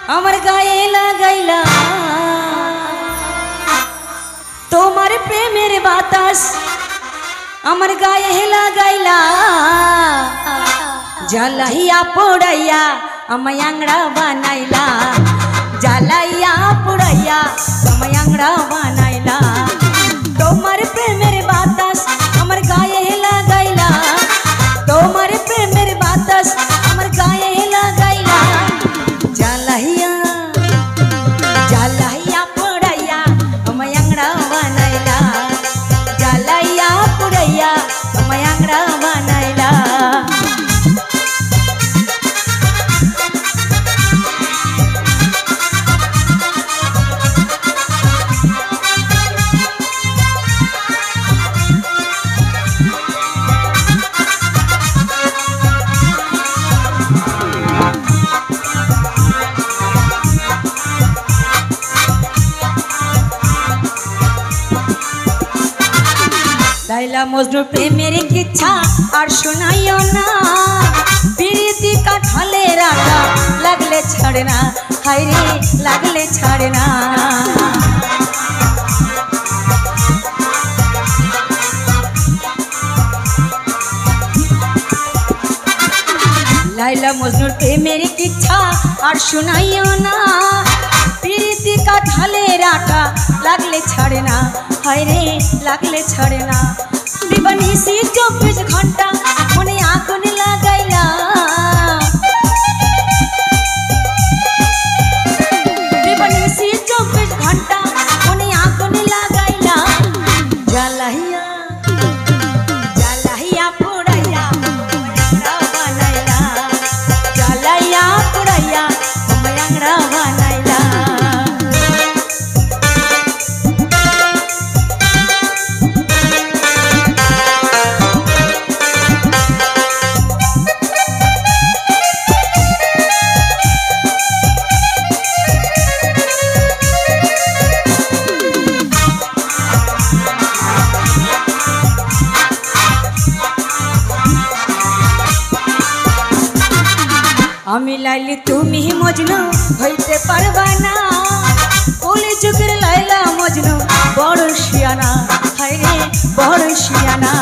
আমার গায়ে লাগাইলা তোমার প্রেমের বাতাস আমার গায়ে লাগাইলা জ্বালাইয়া পোড়াইয়া আমায় আংড়া বানাইলা জ্বালাইয়া পোড়াইয়া আমায় আংড়া বানাইলা তোমার প্রেমের বাতাস আমার গায়ে লাগাইলা তোমার প্রেমের বাতাস আমার গায়ে লাগাইলা জ্বালাইয়া জ্বালাইয়া পোড়াইয়া আমায় আংড়া বানাইলা জ্বালাইয়া পোড়াইয়া আমায় আংড়া বানাইলা लाइला मजनू प्रेमेर किच्छा और सुनाइयो ना प्रीति का ढले राखा लगले छाड़ना हाय रे लगले छाड़ना लाइला मजनू प्रेमेर किच्छा और सुनाइयो ना प्रीति का ढले राखा लगले छाड़ना हाय रे लगले छाड़ना दिवानिसी 24 घंटा मने आগুন লাগাইলা दिवानिसी 24 घंटा मने आগুন লাগাইলা জ্বালাইয়া জ্বালাইয়া পোড়াইয়া আংড়া বানাইলা জ্বালাইয়া পোড়াইয়া আংড়া বানাইলা আমি লাইলি তুমি মজনু হইতে পারবা না ওলে যুগের লাইলা মজনু বড় শিয়ানা হায় রে বড় শিয়ানা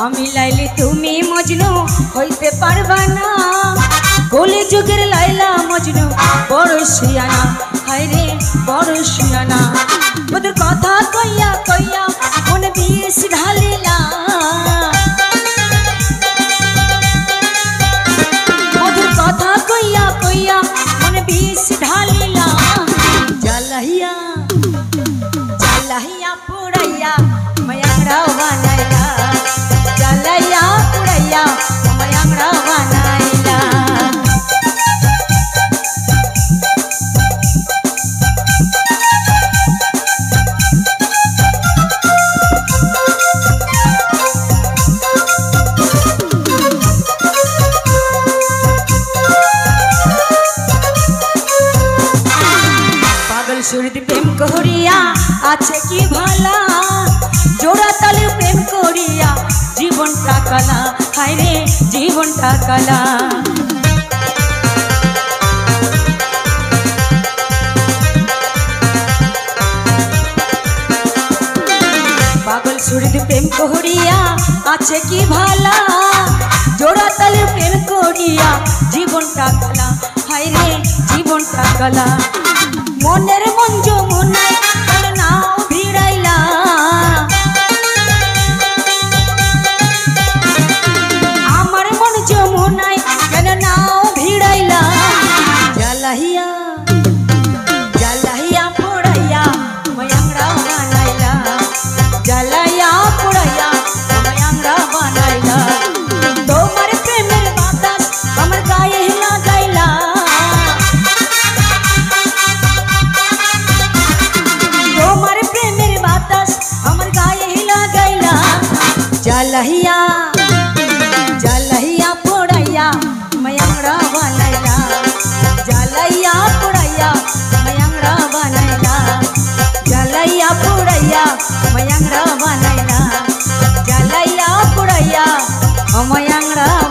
আমি লাইলি তুমি মজনু হইতে পারবা না ওলে যুগের লাইলা মজনু বড় শিয়ানা হায় রে বড় শিয়ানা মধুর কথা কইয়া কইয়া মনে বিষ ঢালিলা মধুর কথা কইয়া কইয়া মনে বিষ ঢালিলা জ্বালাইয়া জ্বালাইয়া পোড়াইয়া আমায় আংড়া বানাইলা জ্বালাইয়া পোড়াইয়া আমায় আংড়া বানাইলা सुरदि प्रेम करिया आछे कि भाला जोड़ा ताले प्रेम करिया जीवन टाकाला हाय रे जीवन टाकाला पागल सुरदि प्रेम करिया आछे कि भाला जोड़ा ताले प्रेम करिया जीवन टाकाला हाय रे जीवन टाकाला মনের মন যমুনায় কেন নাও ভিড়াইলা আমার মন যমুনায় কেন নাও ভিড়াইলা জ্বালাইয়া জ্বালাইয়া পোড়াইয়া আমায় আংড়া বানাইলা জ্বালাইয়া পোড়াইয়া আমায় আংড়া বানাইলা তোমার প্রেমের বাতাস আমার গায়ে লাগাইলা জ্বালাইয়া জ্বালাইয়া পোড়াইয়া আমায় আংড়া বানাইলা জ্বালাইয়া পোড়াইয়া আমায় আংড়া বানাইলা জ্বালাইয়া পোড়াইয়া আমায় আংড়া বানাইলা আমায় আংড়া